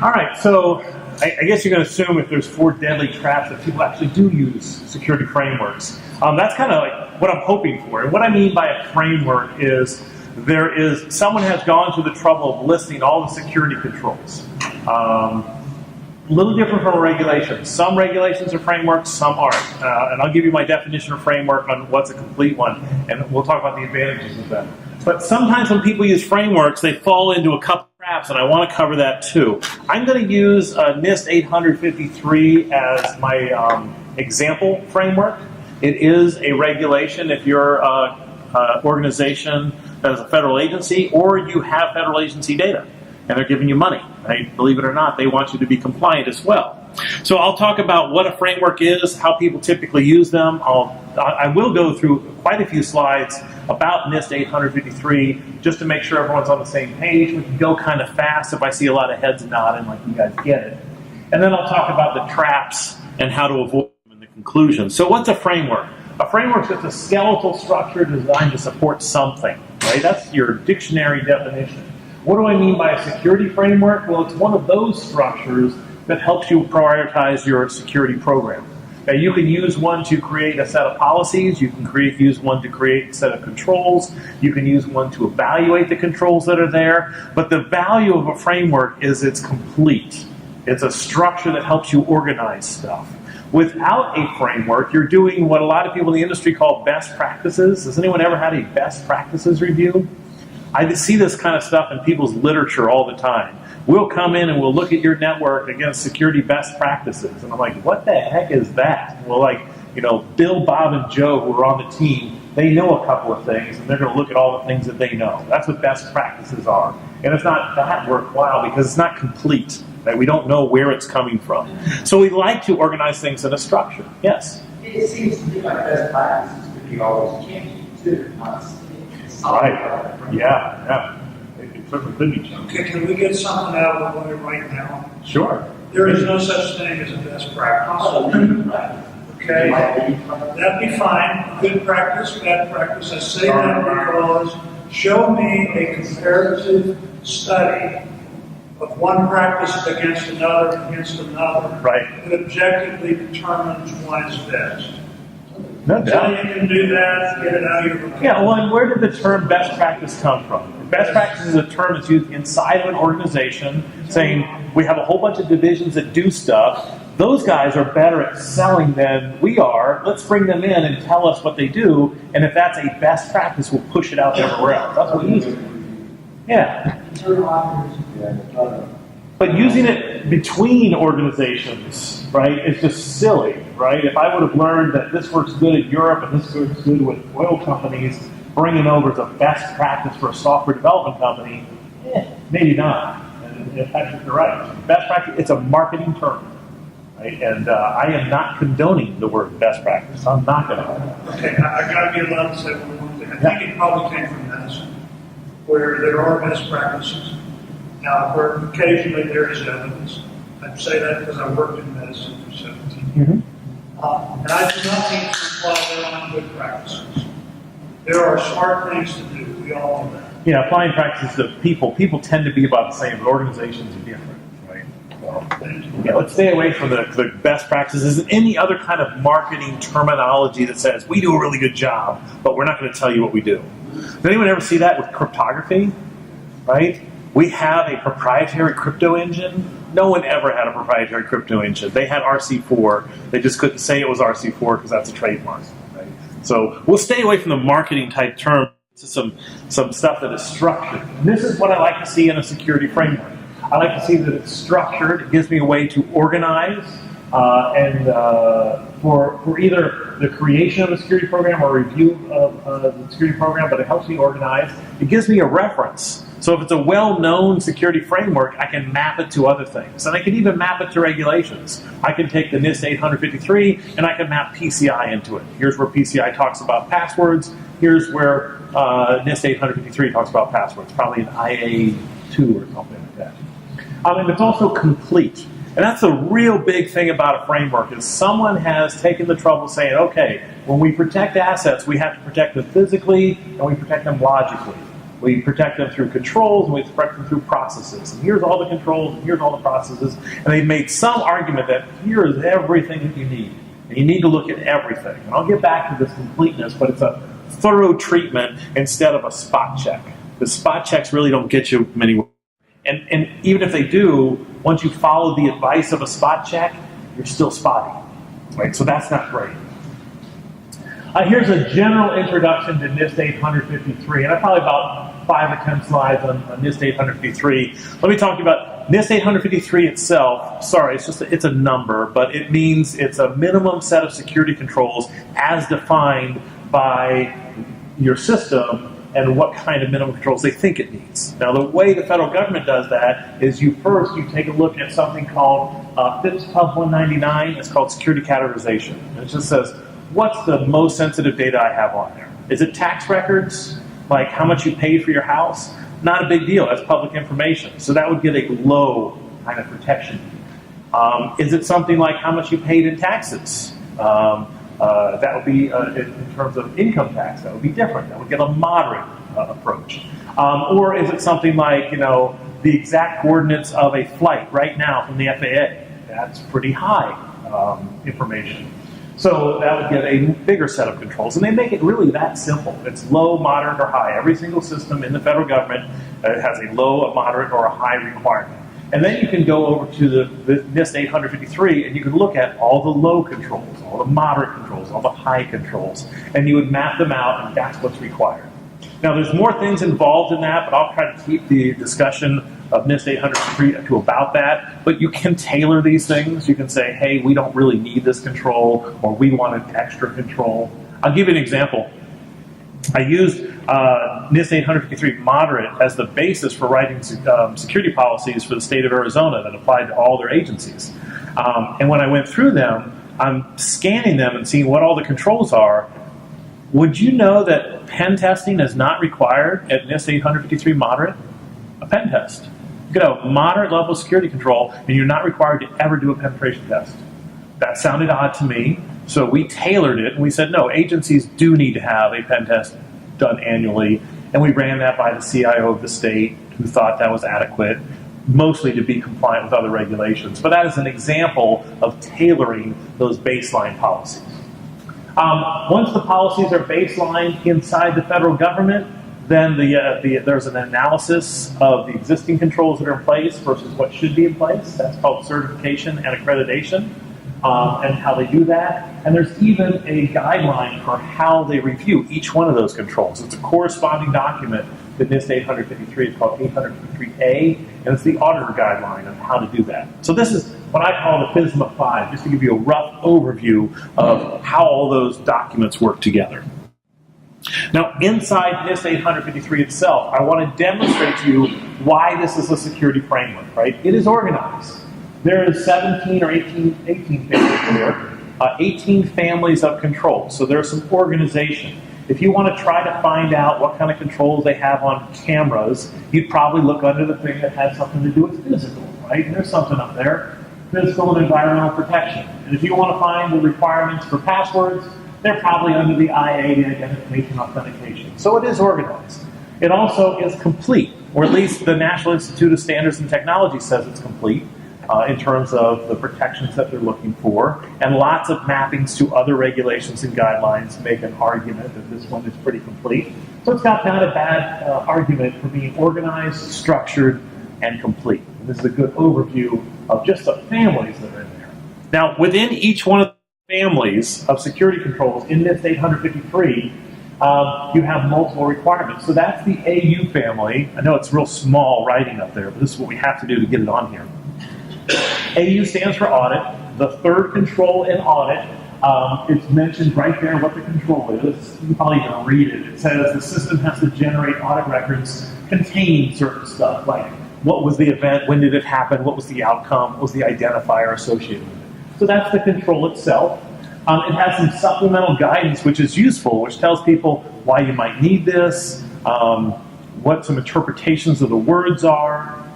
All right, so I guess you're going to assume if there's 4 deadly traps that people actually do use security frameworks. That's kind of like what I'm hoping for. And what I mean by a framework is someone has gone to the trouble of listing all the security controls. A little different from a regulation. Some regulations are frameworks, some aren't. And I'll give you my definition of framework on what's a complete one, and we'll talk about the advantages of them. But sometimes when people use frameworks, they fall into a couple traps, and I want to cover that too. I'm going to use NIST 853 as my example framework. It is a regulation if you're an organization that is a federal agency or you have federal agency data and they're giving you money. Right? Believe it or not, they want you to be compliant as well. So I'll talk about what a framework is, how people typically use them. I will go through quite a few slides about NIST 853 just to make sure everyone's on the same page. We can go kind of fast if I see a lot of heads nodding like you guys get it. And then I'll talk about the traps and how to avoid them in the conclusion. So what's a framework? A framework is just a skeletal structure designed to support something. Right? That's your dictionary definition. What do I mean by a security framework? Well, it's one of those structures that helps you prioritize your security program. Now, you can use one to create a set of policies. You can use one to create a set of controls. You can use one to evaluate the controls that are there. But the value of a framework is it's complete. It's a structure that helps you organize stuff. Without a framework, you're doing what a lot of people in the industry call best practices. Has anyone ever had a best practices review? I see this kind of stuff in people's literature all the time. We'll come in and we'll look at your network against security best practices. And I'm like, what the heck is that? Well, like, Bill, Bob, and Joe, who are on the team, they know a couple of things, and they're going to look at all the things that they know. That's what best practices are. And it's not that worthwhile because it's not complete. Right? We don't know where it's coming from. So we like to organize things in a structure. Yes? It seems to me like best practices could be always changing, too. Right. Yeah. It certainly could be changed. Okay, can we get something out of the way right now? Sure. There is no such thing as a best practice. Okay? That'd be fine. Good practice, bad practice. I say that because show me a comparative study of one practice against another, right, that objectively determines one is best. No doubt. So you can do that, get it out of your vocabulary. Yeah, well, and where did the term best practice come from? Best practice is a term that's used inside of an organization saying we have a whole bunch of divisions that do stuff. Those guys are better at selling than we are. Let's bring them in and tell us what they do. And if that's a best practice, we'll push it out everywhere else. That's what we use it. Yeah. But using it between organizations, right, is just silly, right? If I would have learned that this works good in Europe and this works good with oil companies, bringing over as a best practice for a software development company, maybe not. And in fact, you're right. Best practice, it's a marketing term, right? And I am not condoning the word best practice. I'm not going to. Okay, I got to be allowed to say one thing. I think it probably came from medicine, where there are best practices. Now, where occasionally there is evidence. I say that because I worked in medicine for 17 years. And I do not mean to imply there aren't good practices. There are smart things to do. We all know that. Yeah, applying practices to people. People tend to be about the same, but organizations are different, right? So, yeah, let's stay away from the best practices and any other kind of marketing terminology that says we do a really good job, but we're not going to tell you what we do. Does anyone ever see that with cryptography? Right? We have a proprietary crypto engine. No one ever had a proprietary crypto engine. They had RC4. They just couldn't say it was RC4 because that's a trademark. Right? So we'll stay away from the marketing type term to some stuff that is structured. And this is what I like to see in a security framework. I like to see that it's structured. It gives me a way to organize for either the creation of a security program or review of the security program, but it helps me organize. It gives me a reference. So if it's a well-known security framework, I can map it to other things. And I can even map it to regulations. I can take the NIST 853 and I can map PCI into it. Here's where PCI talks about passwords. Here's where NIST 853 talks about passwords, probably an IA2 or something like that. And it's also complete. And that's the real big thing about a framework is someone has taken the trouble saying, okay, when we protect assets, we have to protect them physically and we protect them logically. We protect them through controls, and we protect them through processes. And here's all the controls, and here's all the processes. And they've made some argument that here is everything that you need. And you need to look at everything. And I'll get back to this completeness, but it's a thorough treatment instead of a spot check. The spot checks really don't get you many. And even if they do, once you follow the advice of a spot check, you're still spotty. Right? So that's not great. Here's a general introduction to NIST 853, and I probably about 5 or 10 slides on NIST 853. Let me talk to you about NIST 853 itself. Sorry, it's a number, but it means it's a minimum set of security controls as defined by your system and what kind of minimum controls they think it needs. Now, the way the federal government does that is you take a look at something called FIPS Pub 199. It's called security categorization. And it just says, what's the most sensitive data I have on there? Is it tax records, like how much you paid for your house? Not a big deal. That's public information. So that would get a low kind of protection. Is it something like how much you paid in taxes? That would be, in terms of income tax, that would be different. That would get a moderate approach. Or is it something like, the exact coordinates of a flight right now from the FAA? That's pretty high information. So that would get a bigger set of controls. And they make it really that simple. It's low, moderate, or high. Every single system in the federal government has a low, a moderate, or a high requirement. And then you can go over to the NIST 853 and you can look at all the low controls, all the moderate controls, all the high controls, and you would map them out, and that's what's required. Now, there's more things involved in that, but I'll try to keep the discussion of NIST 803 to about that. But you can tailor these things. You can say, hey, we don't really need this control, or we want an extra control. I'll give you an example. I used NIST 853 moderate as the basis for writing security policies for the state of Arizona that applied to all their agencies. And when I went through them, I'm scanning them and seeing what all the controls are. Would you know that pen testing is not required at NIST 853 moderate? A pen test. You could have a moderate level of security control, and you're not required to ever do a penetration test. That sounded odd to me, so we tailored it, and we said, no, agencies do need to have a pen test done annually, and we ran that by the CIO of the state, who thought that was adequate, mostly to be compliant with other regulations. But that is an example of tailoring those baseline policies. Once the policies are baselined inside the federal government, then there's an analysis of the existing controls that are in place versus what should be in place. That's called certification and accreditation, and how they do that. And there's even a guideline for how they review each one of those controls. It's a corresponding document to NIST 853. It's called 853A, and it's the auditor guideline on how to do that. So this is what I call the FISMA 5, just to give you a rough overview of how all those documents work together. Now, inside NIST 853 itself, I want to demonstrate to you why this is a security framework, right? It is organized. There is 17 or 18 families here, 18 families of controls. So there's some organization. If you want to try to find out what kind of controls they have on cameras, you'd probably look under the thing that has something to do with physical, right? And there's something up there, physical and environmental protection. And if you want to find the requirements for passwords, they're probably under the IA, the identification authentication. So it is organized. It also is complete, or at least the National Institute of Standards and Technology says it's complete in terms of the protections that they're looking for. And lots of mappings to other regulations and guidelines make an argument that this one is pretty complete. So it's got not a bad argument for being organized, structured, and complete. And this is a good overview of just the families that are in there. Now, within each one of the families of security controls in NIST 853, you have multiple requirements. So that's the AU family. I know it's real small writing up there, but this is what we have to do to get it on here. AU stands for audit. The third control in audit, it's mentioned right there what the control is. You can probably even read it. It says the system has to generate audit records containing certain stuff, like what was the event, when did it happen, what was the outcome, what was the identifier associated with it. So that's the control itself. It has some supplemental guidance, which is useful, which tells people why you might need this, what some interpretations of the words are.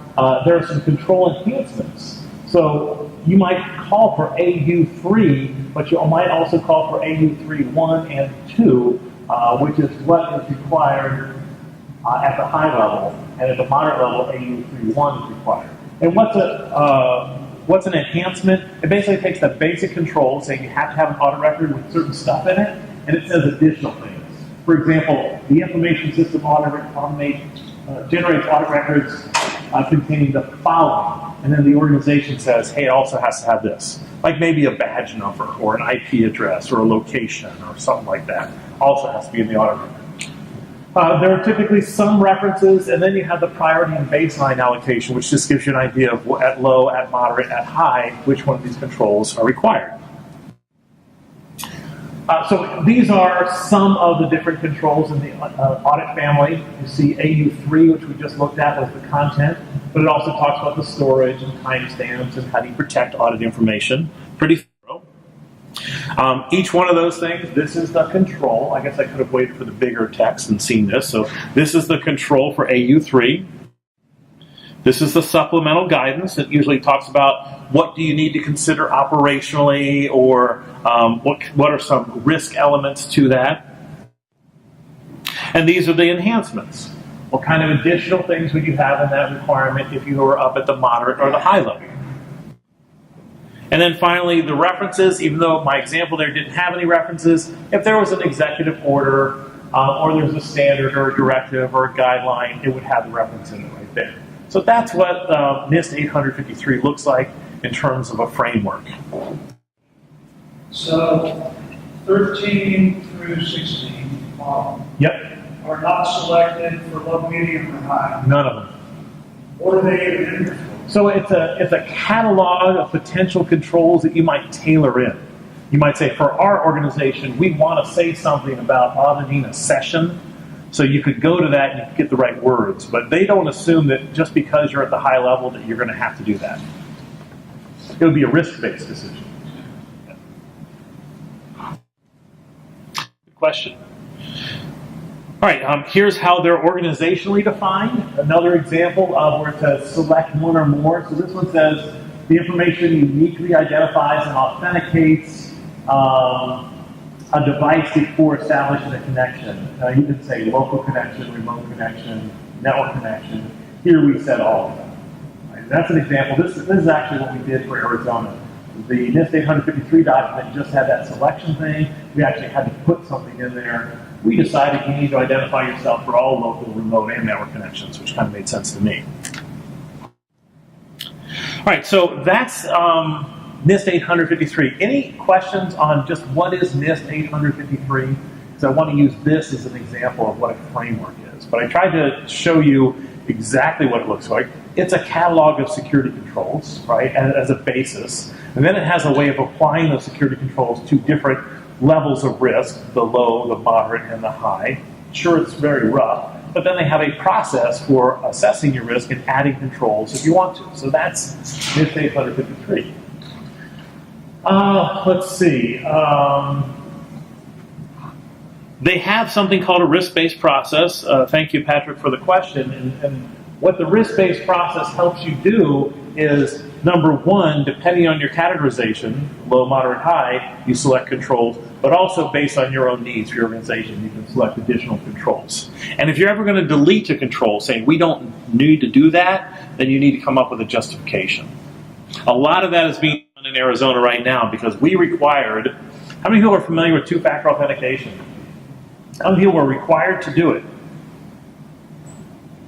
There are some control enhancements. So you might call for AU3, but you might also call for AU3 1 and 2, which is what is required at the high level, and at the moderate level, AU31 is required. And what's an enhancement? It basically takes the basic controls, saying you have to have an audit record with certain stuff in it, and it says additional things. For example, the information system generates audit records containing the following, and then the organization says, hey, it also has to have this, like maybe a badge number or an IP address or a location or something like that. Also has to be in the audit record. There are typically some references, and then you have the priority and baseline allocation, which just gives you an idea of at low, at moderate, at high, which one of these controls are required. So these are some of the different controls in the audit family. You see AU3, which we just looked at, was the content, but it also talks about the storage and timestamps and how do you protect audit information. Pretty thorough. Each one of those things, this is the control. I guess I could have waited for the bigger text and seen this. So this is the control for AU3. This is the supplemental guidance. It usually talks about what do you need to consider operationally, or what are some risk elements to that. And these are the enhancements. What kind of additional things would you have in that requirement if you were up at the moderate or the high level? And then finally, the references, even though my example there didn't have any references, if there was an executive order or there's a standard or a directive or a guideline, it would have the reference in it right there. So that's what NIST 853 looks like in terms of a framework. So 13 through 16 Yep. are not selected for low, medium, or high. None of them. What are they even in there for? So it's a catalog of potential controls that you might tailor in. You might say, for our organization, we want to say something about auditing a session. So you could go to that and you could get the right words. But they don't assume that just because you're at the high level that you're going to have to do that. It would be a risk-based decision. Good question. All right, here's how they're organizationally defined. Another example of where it says select one or more. So this one says the information uniquely identifies and authenticates a device before establishing a connection. You can say local connection, remote connection, network connection. Here we said all of them. Right? That's an example. This is actually what we did for Arizona. The NIST 853 document just had that selection thing. We actually had to put something in there. We decided you need to identify yourself for all local, remote, and network connections, which kind of made sense to me. All right, so that's NIST 853. Any questions on just what is NIST 853? Because I want to use this as an example of what a framework is. But I tried to show you exactly what it looks like. It's a catalog of security controls, right, as a basis. And then it has a way of applying those security controls to different levels of risk, the low, the moderate, and the high. Sure, it's very rough, but then they have a process for assessing your risk and adding controls if you want to. So that's NIST 853. Let's see. They have something called a risk-based process. Thank you, Patrick, for the question. And what the risk-based process helps you do is, number one, depending on your categorization, low, moderate, high, you select controls, but also based on your own needs for your organization, you can select additional controls. And if you're ever going to delete a control, saying we don't need to do that, then you need to come up with a justification. A lot of that is being done in Arizona right now because we required, how many people are familiar with two-factor authentication? How many people were required to do it?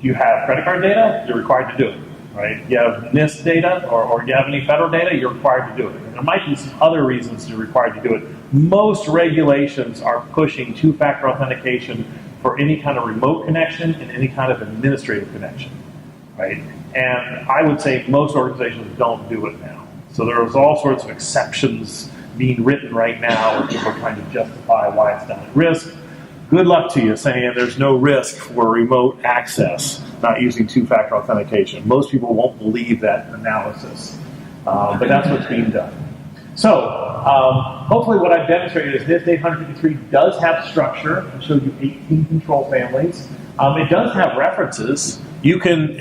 You have credit card data, you're required to do it. Right? You have NIST data or you have any federal data, you're required to do it. And there might be some other reasons you're required to do it. Most regulations are pushing two-factor authentication for any kind of remote connection and any kind of administrative connection. Right? And I would say most organizations don't do it now. So there's all sorts of exceptions being written right now where people are trying to justify why it's done at risk. Good luck to you saying there's no risk for remote access not using two-factor authentication. Most people won't believe that analysis, but that's what's being done. So hopefully what I've demonstrated is NIST 853 does have structure. I showed you 18 control families. It does have references. You can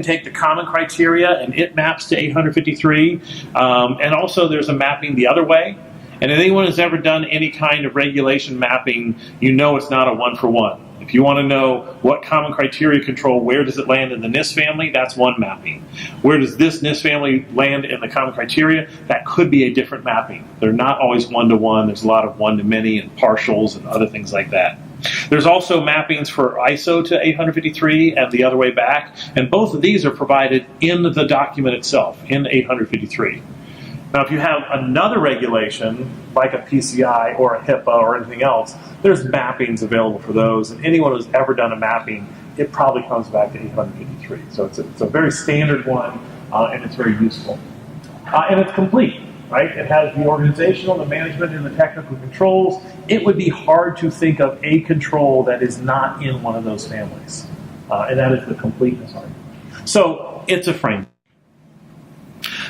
take the common criteria and it maps to 853. And also there's a mapping the other way. And if anyone has ever done any kind of regulation mapping, you know it's not a one-for-one. If you want to know what common criteria control, where does it land in the NIST family, that's one mapping. Where does this NIST family land in the common criteria? That could be a different mapping. They're not always one-to-one. There's a lot of one-to-many and partials and other things like that. There's also mappings for ISO to 853 and the other way back, and both of these are provided in the document itself, in 853. Now, if you have another regulation, like a PCI or a HIPAA or anything else, there's mappings available for those, and anyone who's ever done a mapping, it probably comes back to 853. So it's a very standard one, and it's very useful. And it's complete, right? It has the organizational, the management, and the technical controls. It would be hard to think of a control that is not in one of those families, and that is the completeness argument. So it's a framework.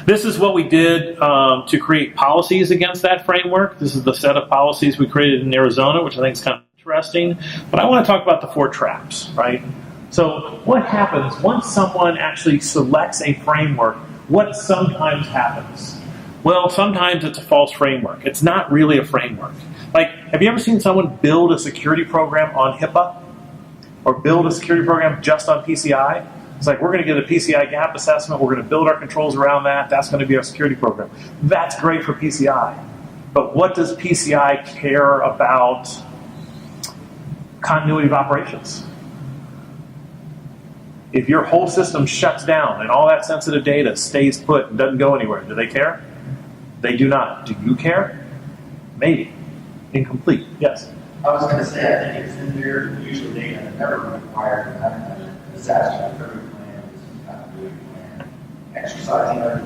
This is what we did to create policies against that framework. This is the set of policies we created in Arizona, which I think is kind of interesting. But I want to talk about the 4 traps, right? So what happens once someone actually selects a framework? What sometimes happens? Well, sometimes it's a false framework. It's not really a framework. Like, have you ever seen someone build a security program on HIPAA? Or build a security program just on PCI? It's like, we're going to get a PCI gap assessment, we're going to build our controls around that, that's going to be our security program. That's great for PCI. But what does PCI care about continuity of operations? If your whole system shuts down and all that sensitive data stays put and doesn't go anywhere, do they care? They do not. Do you care? Maybe. Incomplete. Yes? I was going to say, I think it's in there, usually they have never required a disaster recovery plan, continuity plan, exercising our.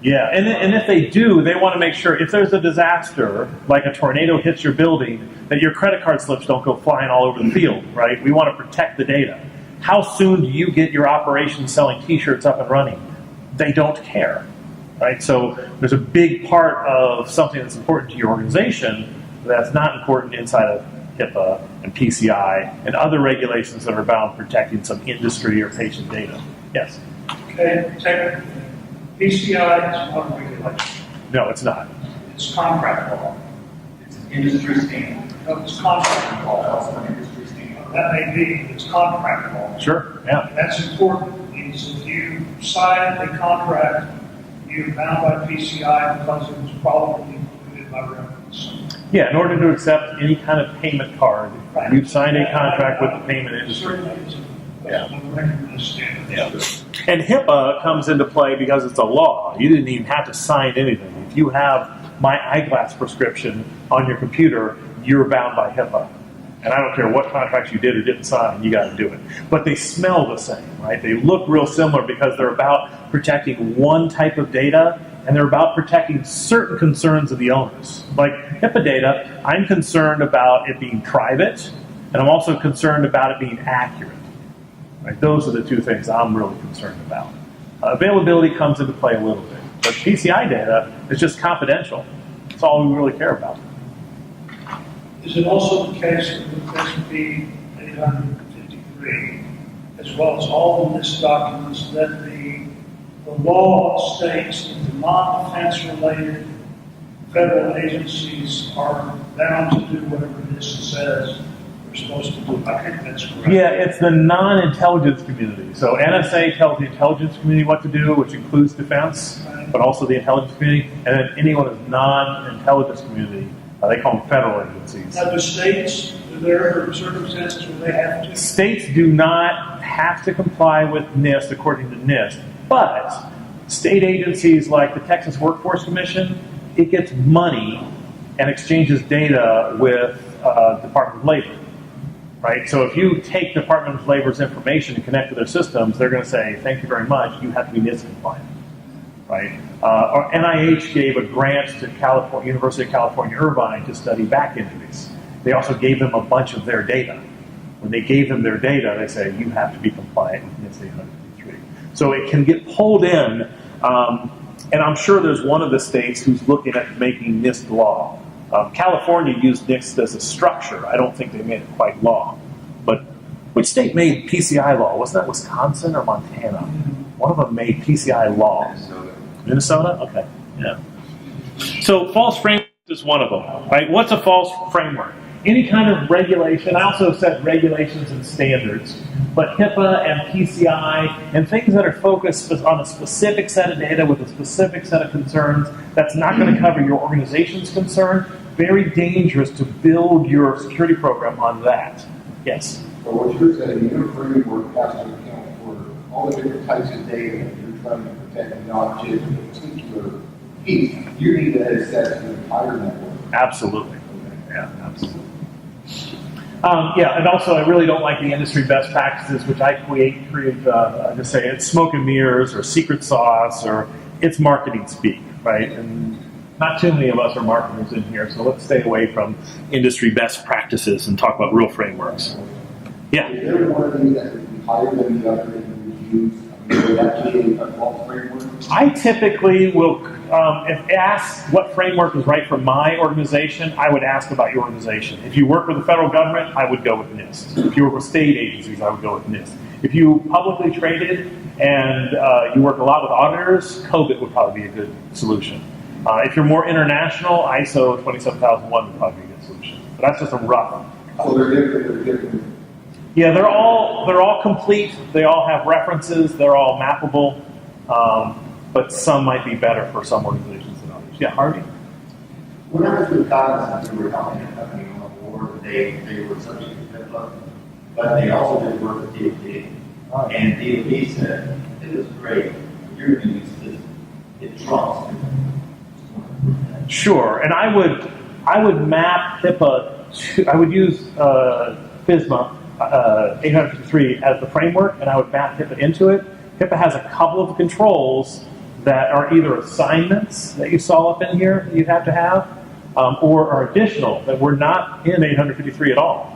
Yeah, and if they do, they want to make sure if there's a disaster, like a tornado hits your building, that your credit card slips don't go flying all over the field, right? We want to protect the data. How soon do you get your operation selling T-shirts up and running? They don't care, right? So there's a big part of something that's important to your organization that's not important inside of HIPAA and PCI and other regulations that are about protecting some industry or patient data. Yes? Okay, technically, PCI is not a regulation. No, it's not. It's contract law. It's an industry standard. No, it's contract law. Also an industry standard. That may be, it's contract law. Sure, yeah. And that's important, because if you sign a contract, you're bound by PCI because it was probably included by reference. Yeah, in order to accept any kind of payment card, Right. you've signed a contract with the payment industry. Certainly is Yeah. a recognized standard. Yeah. And HIPAA comes into play because it's a law. You didn't even have to sign anything. If you have my eyeglass prescription on your computer, you're bound by HIPAA. And I don't care what contracts you did or didn't sign, you got to do it. But they smell the same, right? They look real similar because they're about protecting one type of data, and they're about protecting certain concerns of the owners. Like HIPAA data, I'm concerned about it being private, and I'm also concerned about it being accurate. Right? Those are the two things I'm really concerned about. Availability comes into play a little bit, but PCI data is just confidential. That's all we really care about. Is it also the case that with SB 853, as well as all the NIST documents, that the law states that the non-defense related federal agencies are bound to do whatever NIST says they're supposed to do? I think that's correct. Yeah, it's the non-intelligence community. So NSA tells the intelligence community what to do, which includes defense, but also the intelligence community, and then anyone who's non-intelligence community, they call them federal agencies. Now, do states, there are circumstances where they have to? States do not have to comply with NIST according to NIST, but state agencies like the Texas Workforce Commission, it gets money and exchanges data with Department of Labor, right? So if you take Department of Labor's information and connect to their systems, they're going to say, thank you very much, you have to be NIST compliant, right? Or NIH gave a grant to University of California, Irvine to study back injuries. They also gave them a bunch of their data. When they gave them their data, they say, you have to be compliant with NIST 853. So it can get pulled in, and I'm sure there's one of the states who's looking at making NIST law. California used NIST as a structure. I don't think they made it quite law. But which state made PCI law? Wasn't that Wisconsin or Montana? One of them made PCI law. Minnesota? Okay, yeah. So false framework is one of them, right? What's a false framework? any kind of regulation. I also said regulations and standards, but HIPAA and PCI and things that are focused on a specific set of data with a specific set of concerns, that's not going to cover your organization's concern. Very dangerous to build your security program on that. Yes? So what you're saying, your framework has to account for all the different types of data that you're trying to protect, and not just a particular piece. You need to assess the entire network. Absolutely. Yeah, absolutely. Yeah, and also I really don't like the industry best practices, which I create just say it's smoke and mirrors or secret sauce or it's marketing speak, right? And not too many of us are marketers in here, so let's stay away from industry best practices and talk about real frameworks. Yeah. Is there one of these that would be higher than the other that you would use? I mean, would that be a false framework? I typically will, if asked what framework is right for my organization, I would ask about your organization. If you work with the federal government, I would go with NIST. If you work with state agencies, I would go with NIST. If you publicly traded and you work a lot with auditors, COVID would probably be a good solution. If you're more international, ISO 27001 would probably be a good solution. But that's just a rough. So they're different. Yeah, they're all complete. They all have references. They're all mappable. But some might be better for some organizations than others. Yeah, Harvey? When I was with Cognizant, we were helping a company on the board. They were subject to HIPAA, but they also did work with DOD. And DOD said, it was great. You're going to use this. It trumps. Sure, and I would map HIPAA to, I would use FISMA 853 as the framework, and I would map HIPAA into it. HIPAA has a couple of controls that are either assignments that you saw up in here that you'd have to have, or are additional that were not in 853 at all.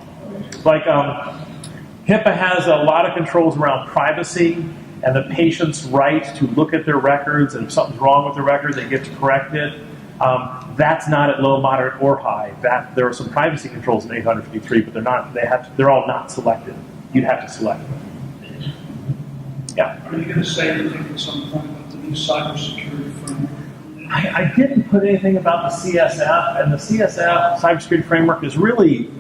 Like HIPAA has a lot of controls around privacy and the patient's right to look at their records, and if something's wrong with their record, they get to correct it. That's not at low, moderate, or high. There are some privacy controls in 853, but they're not. They're all not selected. You'd have to select them. Yeah. Are you going to say anything at some point about the new cybersecurity framework? I didn't put anything about the CSF, and the CSF cybersecurity framework is really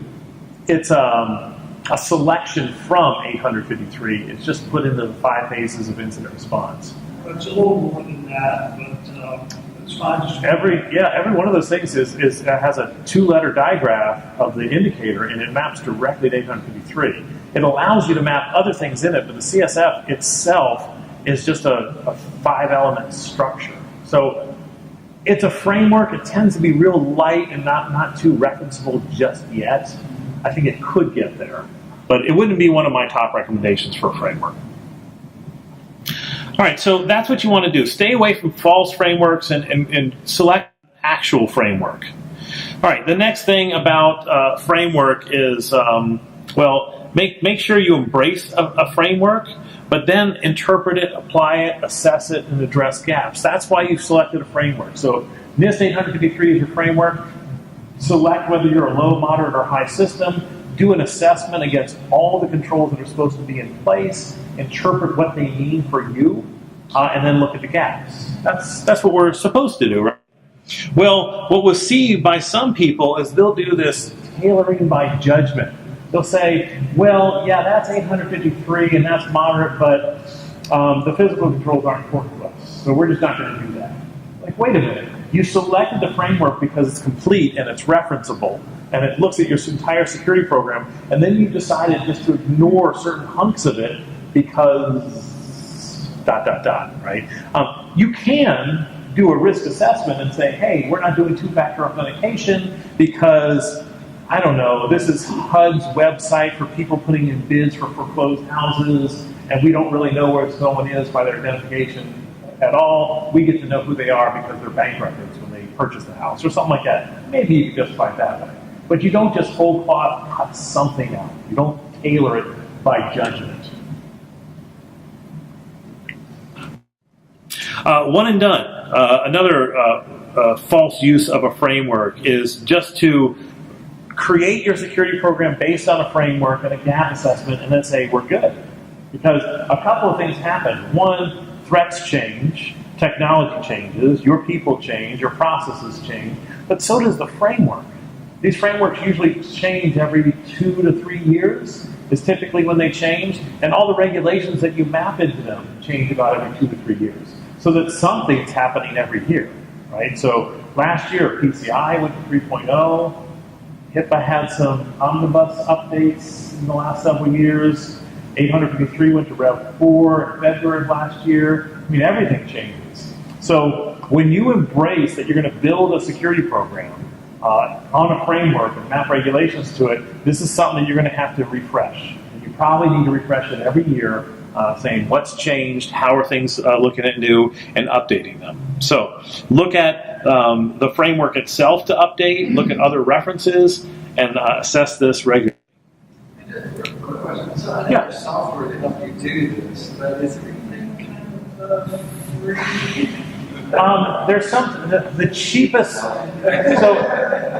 it's a selection from 853. It's just put into the 5 phases of incident response. It's a little more than that, but it's fine. Every one of those things has a 2-letter digraph of the indicator, and it maps directly to 853. It allows you to map other things in it, but the CSF itself is just a 5-element structure. So it's a framework. It tends to be real light and not too referenceable just yet. I think it could get there, but it wouldn't be one of my top recommendations for a framework. All right, so that's what you want to do. Stay away from false frameworks and select actual framework. All right, the next thing about framework is, make sure you embrace a framework, but then interpret it, apply it, assess it, and address gaps. That's why you've selected a framework. So NIST 853 is your framework. Select whether you're a low, moderate, or high system. Do an assessment against all the controls that are supposed to be in place. Interpret what they mean for you, and then look at the gaps. That's what we're supposed to do, right? Well, what we'll see by some people is they'll do this tailoring by judgment. They'll say, well, yeah, that's 853 and that's moderate, but the physical controls aren't important to us, so we're just not going to do that. Like, wait a minute. You selected the framework because it's complete and it's referenceable, and it looks at your entire security program, and then you decided just to ignore certain hunks of it because ... right? You can do a risk assessment and say, hey, we're not doing 2-factor authentication because, I don't know, this is HUD's website for people putting in bids for foreclosed houses, and we don't really know where someone is by their identification at all. We get to know who they are because they're bank records when they purchase the house, or something like that. Maybe you can justify it that way. But you don't just whole cloth cut something out. You don't tailor it by judgment. One and done. Another false use of a framework is just to create your security program based on a framework and a gap assessment and then say, we're good. Because a couple of things happen. One, threats change, technology changes, your people change, your processes change, but so does the framework. These frameworks usually change every 2 to 3 years is typically when they change, and all the regulations that you map into them change about every 2 to 3 years. So that something's happening every year, right? So last year, PCI went to 3.0. HIPAA had some omnibus updates in the last several years. 853 went to Rev 4 in February of last year. I mean, everything changes. So when you embrace that you're going to build a security program on a framework and map regulations to it, this is something that you're going to have to refresh. And you probably need to refresh it every year, saying what's changed, how are things looking at new, and updating them. So look at the framework itself to update, look at other references, and assess this regularly. Quick question. So I know Yeah. there's software to help you do this, but is everything kind of free? There's some, the cheapest, so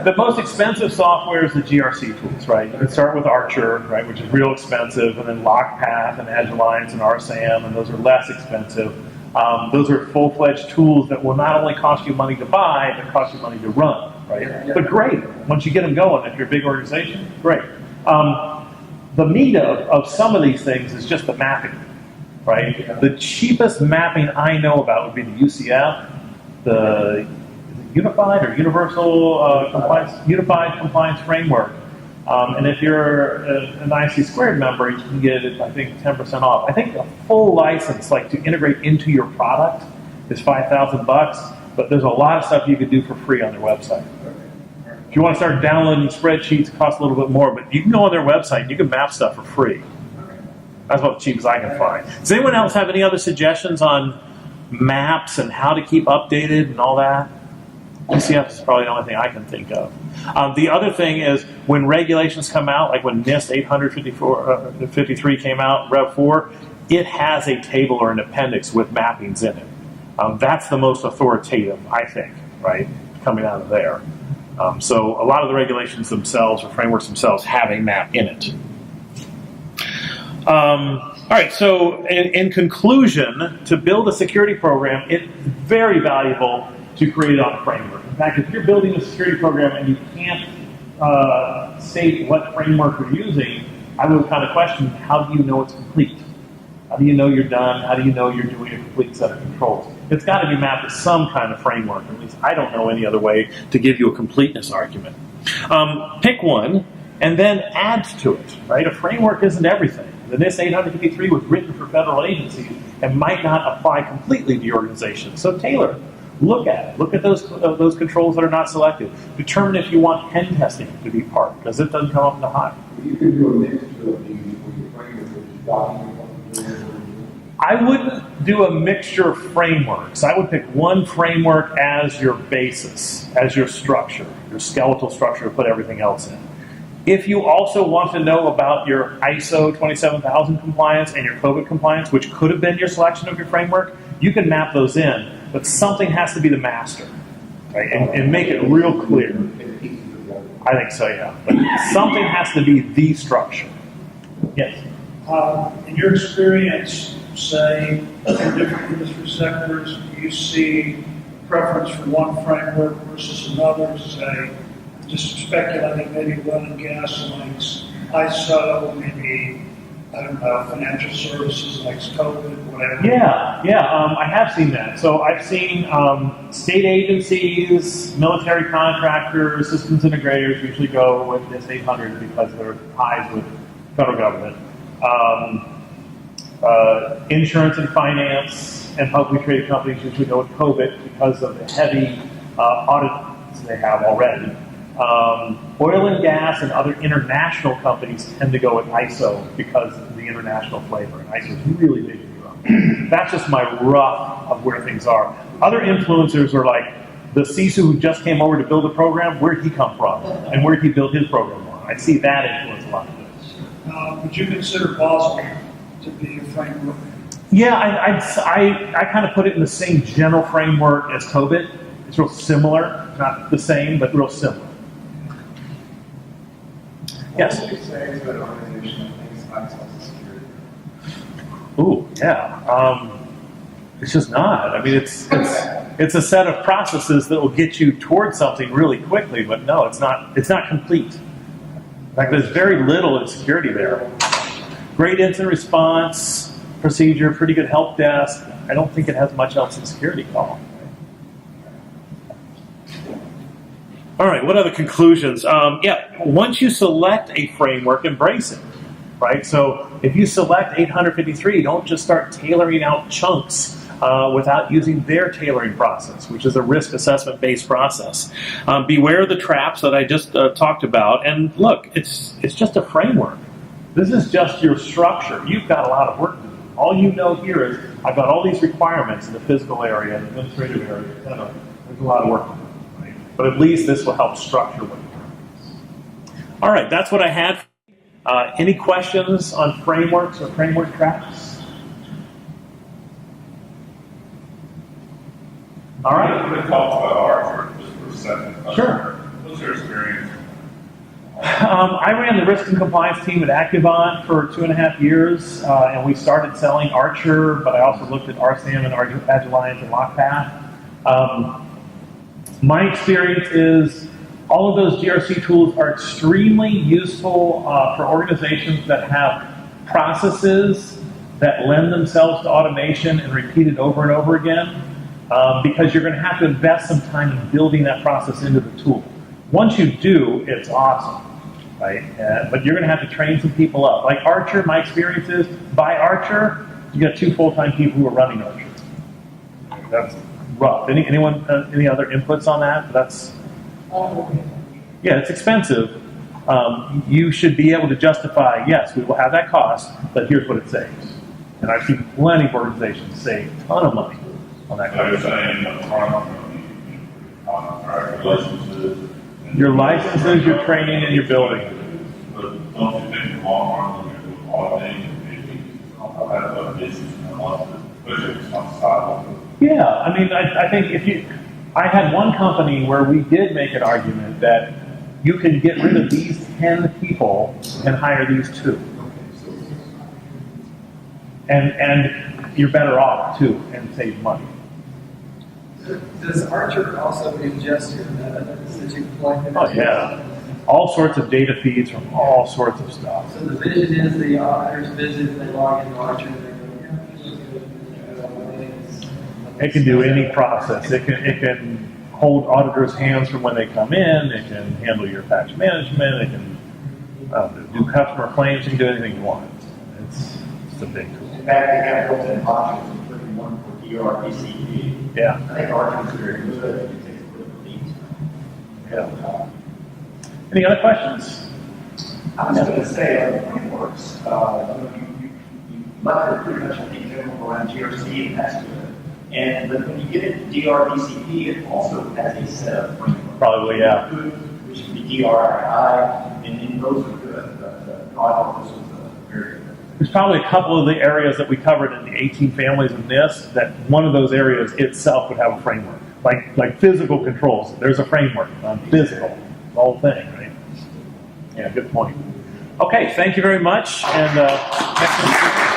the most expensive software is the GRC tools, right? You can start with Archer, right, which is real expensive, and then LockPath and Edge Alliance and RSAM, and those are less expensive. Those are full-fledged tools that will not only cost you money to buy, but cost you money to run, right? But great, once you get them going, if you're a big organization, great. The meat of some of these things is just the mapping, right? The cheapest mapping I know about would be the UCF, the Unified or Universal Unified Compliance Framework. And if you're an IC Squared member, you can get it, I think, 10% off. I think a full license, like to integrate into your product, is $5,000, but there's a lot of stuff you can do for free on their website. If you want to start downloading spreadsheets, it costs a little bit more, but you can go on their website and you can map stuff for free. That's about the cheapest I can find. Does anyone else have any other suggestions on maps and how to keep updated and all that? UCF is probably the only thing I can think of. The other thing is when regulations come out, like when NIST 853 came out, Rev 4, it has a table or an appendix with mappings in it. That's the most authoritative, I think, right, coming out of there. So a lot of the regulations themselves or frameworks themselves have a map in it. All right, so in conclusion, to build a security program, it's very valuable to create it on a framework. In fact, if you're building a security program and you can't state what framework you're using, I would kind of question, how do you know it's complete? How do you know you're done? How do you know you're doing a complete set of controls? It's got to be mapped to some kind of framework. At least I don't know any other way to give you a completeness argument. Pick one and then add to it, right? A framework isn't everything. The NIST 853 was written for federal agencies and might not apply completely to your organization. So tailor it. Look at it. Look at those controls that are not selected. Determine if you want pen testing to be part, because it doesn't come up in the hot. You can do a mixture of these where your framework is document what you're doing. I wouldn't do a mixture of frameworks. I would pick one framework as your basis, as your structure, your skeletal structure to put everything else in. If you also want to know about your ISO 27000 compliance and your COVID compliance, which could have been your selection of your framework, you can map those in, but something has to be the master, right? And make it real clear. I think so, yeah. But something has to be the structure. Yes? In your experience, say, in different industry sectors, do you see preference for one framework versus another? Say, just speculating, maybe oil and gas likes ISO, maybe, I don't know, financial services likes COVID, whatever. Yeah, I have seen that. So I've seen state agencies, military contractors, systems integrators usually go with this 800 because of their ties with federal government. Insurance and finance and publicly traded companies usually go with COVID because of the heavy audits they have already. Oil and gas and other international companies tend to go with ISO because of the international flavor. And ISO is really big in Europe. That's just my rough of where things are. Other influencers are like the CISO who just came over to build a program. Where did he come from? And where did he build his program on? I see that influence a lot of this. Would you consider Basel to be a framework? Yeah, I kind of put it in the same general framework as COVID. It's real similar, not the same, but real similar. Yes? What would you say to an organization that thinks ISO is security? Ooh, yeah. It's just not. I mean, it's a set of processes that will get you towards something really quickly, but no, it's not complete. In fact, there's very little in security there. Great incident response procedure, pretty good help desk. I don't think it has much else in security call. All right, what are the conclusions? Once you select a framework, embrace it, right? So if you select 853, don't just start tailoring out chunks without using their tailoring process, which is a risk assessment-based process. Beware of the traps that I just talked about. And look, it's just a framework. This is just your structure. You've got a lot of work to do. All you know here is I've got all these requirements in the physical area, the administrative area, etc. There's a lot of work to do. Right? But at least this will help structure what you're doing. All right, that's what I had. Any questions on frameworks or framework traps? All right. We're going to talk about Archer just for a second. Sure. What's your experience? I ran the risk and compliance team at Accuvant for 2.5 years, and we started selling Archer, but I also looked at RSAM and Agilliance and LockPath. My experience is all of those GRC tools are extremely useful for organizations that have processes that lend themselves to automation and repeated over and over again. Because you're going to have to invest some time in building that process into the tool. Once you do, it's awesome, right? But you're going to have to train some people up. Like Archer, my experience is, by Archer, you got 2 full-time people who are running Archer. That's rough. Anyone, any other inputs on that? Yeah, it's expensive. You should be able to justify, yes, we will have that cost, but here's what it saves. And I've seen plenty of organizations save a ton of money on that. So you're saying licenses. Your licenses, your training, and your building. But don't you think in the long run, you're automating maybe have a business and want to push it on the side? Yeah, I mean, I think I had one company where we did make an argument that you can get rid of these 10 people and hire these 2. And you're better off too and save money. Does Archer also ingest your metadata that you collected? Oh yeah, all sorts of data feeds from all sorts of stuff. So the vision is the auditors visit, they log into Archer, and It can do any process. It can hold auditors' hands from when they come in. It can handle your patch management. It can do customer claims. You can do anything you want. It's a big tool. In fact, they have built-in modules, including one for DRBCP. Yeah. I think Archer is very good. It takes a little leads. Yeah. Any other questions? I was going to say, on the frameworks, you might have pretty much, I think, general around GRC and that's good. But when you get into DRBCP, it also has a set of frameworks. Probably, yeah. Which can be DRI, and those are good. But I thought this was very good. There's probably a couple of the areas that we covered in the 18 families of NIST that one of those areas itself would have a framework. Like physical controls, there's a framework on physical, the whole thing, right? Yeah, good point. Okay, thank you very much. And next